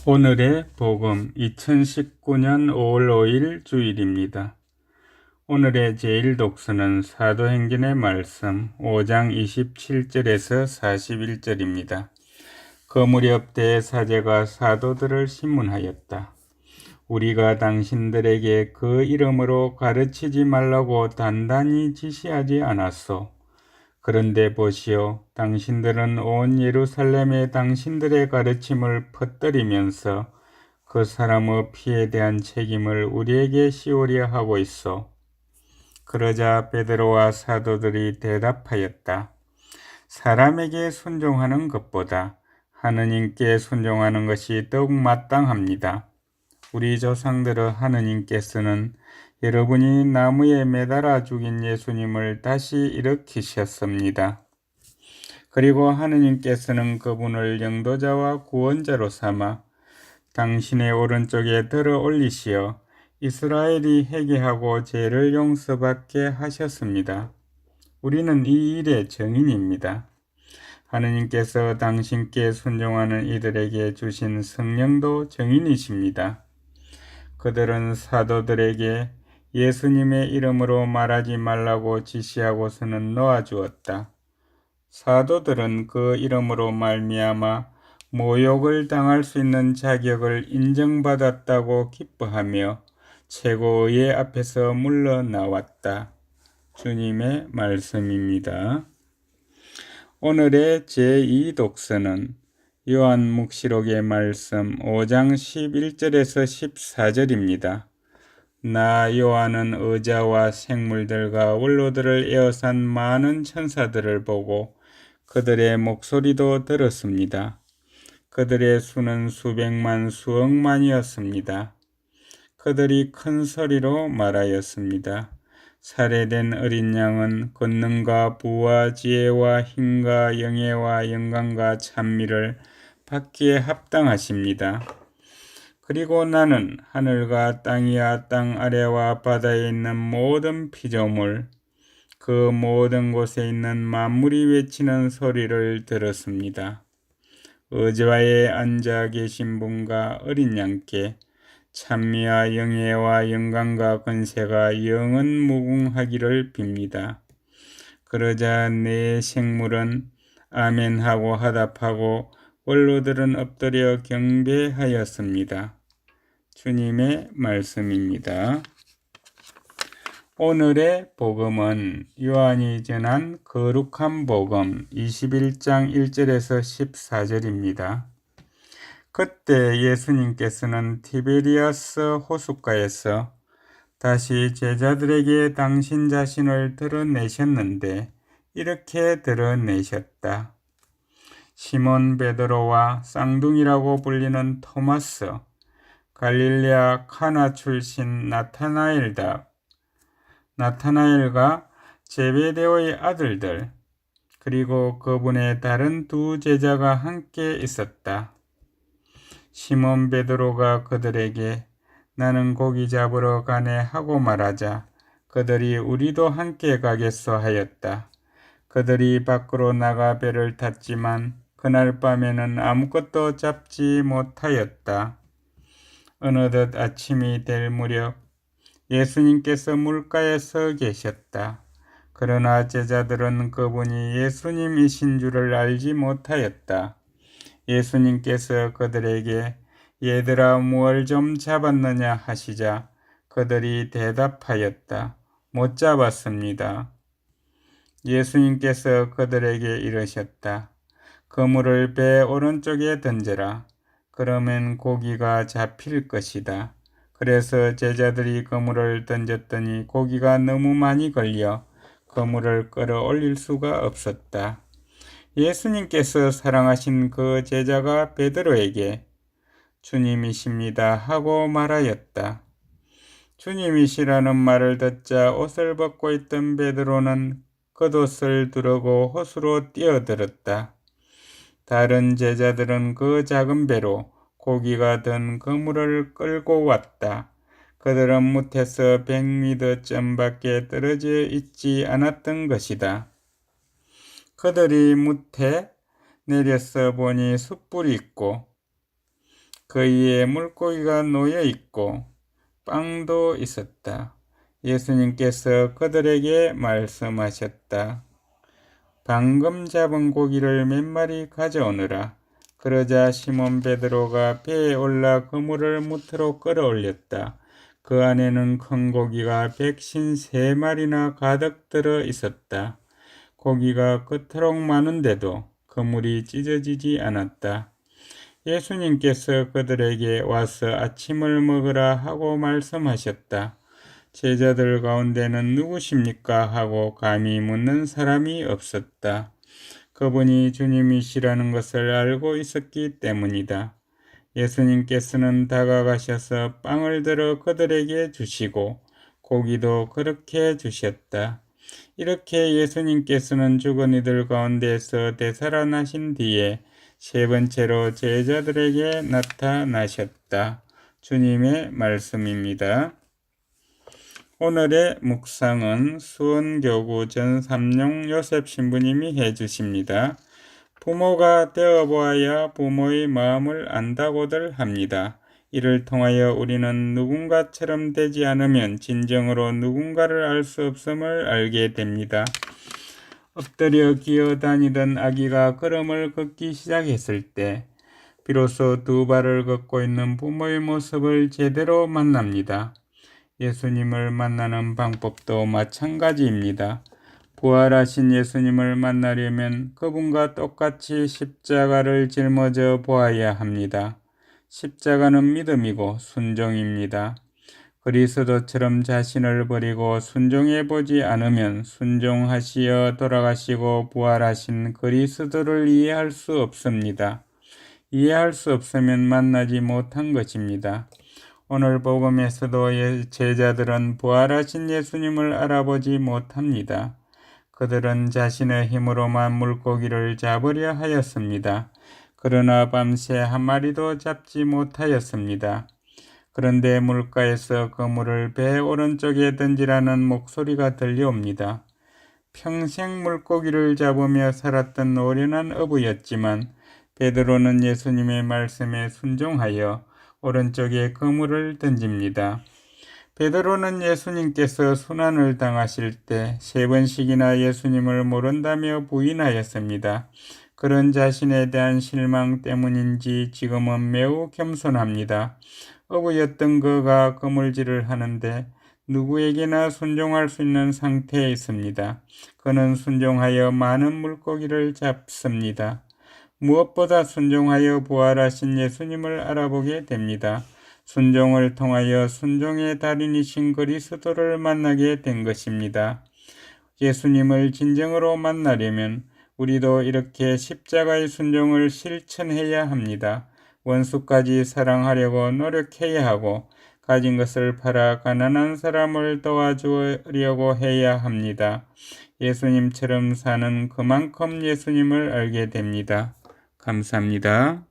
오늘의 복음 2019년 5월 5일 주일입니다. 오늘의 제일 독서는 사도행전의 말씀 5장 27절에서 41절입니다. 그 무렵 대사제가 사도들을 신문하였다. 우리가 당신들에게 그 이름으로 가르치지 말라고 단단히 지시하지 않았소. 그런데 보시오, 당신들은 온 예루살렘에 당신들의 가르침을 퍼뜨리면서 그 사람의 피에 대한 책임을 우리에게 씌우려 하고 있어. 그러자 베드로와 사도들이 대답하였다. 사람에게 순종하는 것보다 하느님께 순종하는 것이 더욱 마땅합니다. 우리 조상들의 하느님께서는 여러분이 나무에 매달아 죽인 예수님을 다시 일으키셨습니다. 그리고 하느님께서는 그분을 영도자와 구원자로 삼아 당신의 오른쪽에 들어 올리시어 이스라엘이 회개하고 죄를 용서받게 하셨습니다. 우리는 이 일의 증인입니다. 하느님께서 당신께 순종하는 이들에게 주신 성령도 증인이십니다. 그들은 사도들에게 예수님의 이름으로 말하지 말라고 지시하고서는 놓아주었다. 사도들은 그 이름으로 말미암아 모욕을 당할 수 있는 자격을 인정받았다고 기뻐하며 최고의 앞에서 물러나왔다. 주님의 말씀입니다. 오늘의 제2 독서는 요한묵시록의 말씀 5장 11절에서 14절입니다. 나 요한은 의자와 생물들과 원로들을 에워싼 많은 천사들을 보고 그들의 목소리도 들었습니다. 그들의 수는 수백만 수억만이었습니다. 그들이 큰 소리로 말하였습니다. 살해된 어린 양은 권능과 부와 지혜와 힘과 영예와 영광과 찬미를 받기에 합당하십니다. 그리고 나는 하늘과 땅이야 땅 아래와 바다에 있는 모든 피조물, 그 모든 곳에 있는 만물이 외치는 소리를 들었습니다. 의자에 앉아 계신 분과 어린 양께 찬미와 영예와 영광과 권세가 영원 무궁하기를 빕니다. 그러자 네 생물은 아멘하고 화답하고 원로들은 엎드려 경배하였습니다. 주님의 말씀입니다. 오늘의 복음은 요한이 전한 거룩한 복음 21장 1절에서 14절입니다. 그때 예수님께서는 티베리아스 호숫가에서 다시 제자들에게 당신 자신을 드러내셨는데 이렇게 드러내셨다. 시몬 베드로와 쌍둥이라고 불리는 토마스, 갈릴레아 카나 출신 나타나엘과 제베데오의 아들들, 그리고 그분의 다른 두 제자가 함께 있었다. 시몬 베드로가 그들에게 나는 고기 잡으러 가네 하고 말하자 그들이 우리도 함께 가겠소 하였다. 그들이 밖으로 나가 배를 탔지만 그날 밤에는 아무것도 잡지 못하였다. 어느덧 아침이 될 무렵 예수님께서 물가에 서 계셨다. 그러나 제자들은 그분이 예수님이신 줄을 알지 못하였다. 예수님께서 그들에게 얘들아 무얼 좀 잡았느냐 하시자 그들이 대답하였다. 못 잡았습니다. 예수님께서 그들에게 이르셨다. 그물을 배 오른쪽에 던져라. 그러면 고기가 잡힐 것이다. 그래서 제자들이 그물을 던졌더니 고기가 너무 많이 걸려 그물을 끌어올릴 수가 없었다. 예수님께서 사랑하신 그 제자가 베드로에게 주님이십니다 하고 말하였다. 주님이시라는 말을 듣자 옷을 벗고 있던 베드로는 겉옷을 두르고 호수로 뛰어들었다. 다른 제자들은 그 작은 배로 고기가 든 그물을 끌고 왔다. 그들은 무태서 100미터쯤밖에 떨어져 있지 않았던 것이다. 그들이 무태 내려서 보니 숯불이 있고 그 위에 물고기가 놓여 있고 빵도 있었다. 예수님께서 그들에게 말씀하셨다. 방금 잡은 고기를 몇 마리 가져오느라. 그러자 시몬 베드로가 배에 올라 그물을 무트로 끌어올렸다. 그 안에는 큰 고기가 153마리나 가득 들어 있었다. 고기가 그토록 많은데도 그물이 찢어지지 않았다. 예수님께서 그들에게 와서 아침을 먹으라 하고 말씀하셨다. 제자들 가운데는 누구십니까? 하고 감히 묻는 사람이 없었다. 그분이 주님이시라는 것을 알고 있었기 때문이다. 예수님께서는 다가가셔서 빵을 들어 그들에게 주시고 고기도 그렇게 주셨다. 이렇게 예수님께서는 죽은 이들 가운데서 되살아나신 뒤에 세 번째로 제자들에게 나타나셨다. 주님의 말씀입니다. 오늘의 묵상은 수원교구 전삼룡 요셉 신부님이 해주십니다. 부모가 되어보아야 부모의 마음을 안다고들 합니다. 이를 통하여 우리는 누군가처럼 되지 않으면 진정으로 누군가를 알 수 없음을 알게 됩니다. 엎드려 기어다니던 아기가 걸음을 걷기 시작했을 때 비로소 두 발을 걷고 있는 부모의 모습을 제대로 만납니다. 예수님을 만나는 방법도 마찬가지입니다. 부활하신 예수님을 만나려면 그분과 똑같이 십자가를 짊어져 보아야 합니다. 십자가는 믿음이고 순종입니다. 그리스도처럼 자신을 버리고 순종해 보지 않으면 순종하시어 돌아가시고 부활하신 그리스도를 이해할 수 없습니다. 이해할 수 없으면 만나지 못한 것입니다. 오늘 복음에서도 제자들은 부활하신 예수님을 알아보지 못합니다. 그들은 자신의 힘으로만 물고기를 잡으려 하였습니다. 그러나 밤새 한 마리도 잡지 못하였습니다. 그런데 물가에서 그물을 배 오른쪽에 던지라는 목소리가 들려옵니다. 평생 물고기를 잡으며 살았던 노련한 어부였지만 베드로는 예수님의 말씀에 순종하여 오른쪽에 그물을 던집니다. 베드로는 예수님께서 순환을 당하실 때 3번씩이나 예수님을 모른다며 부인하였습니다. 그런 자신에 대한 실망 때문인지 지금은 매우 겸손합니다. 어부였던 그가 그물질을 하는데 누구에게나 순종할 수 있는 상태에 있습니다. 그는 순종하여 많은 물고기를 잡습니다. 무엇보다 순종하여 부활하신 예수님을 알아보게 됩니다. 순종을 통하여 순종의 달인이신 그리스도를 만나게 된 것입니다. 예수님을 진정으로 만나려면 우리도 이렇게 십자가의 순종을 실천해야 합니다. 원수까지 사랑하려고 노력해야 하고 가진 것을 팔아 가난한 사람을 도와주려고 해야 합니다. 예수님처럼 사는 그만큼 예수님을 알게 됩니다. 감사합니다.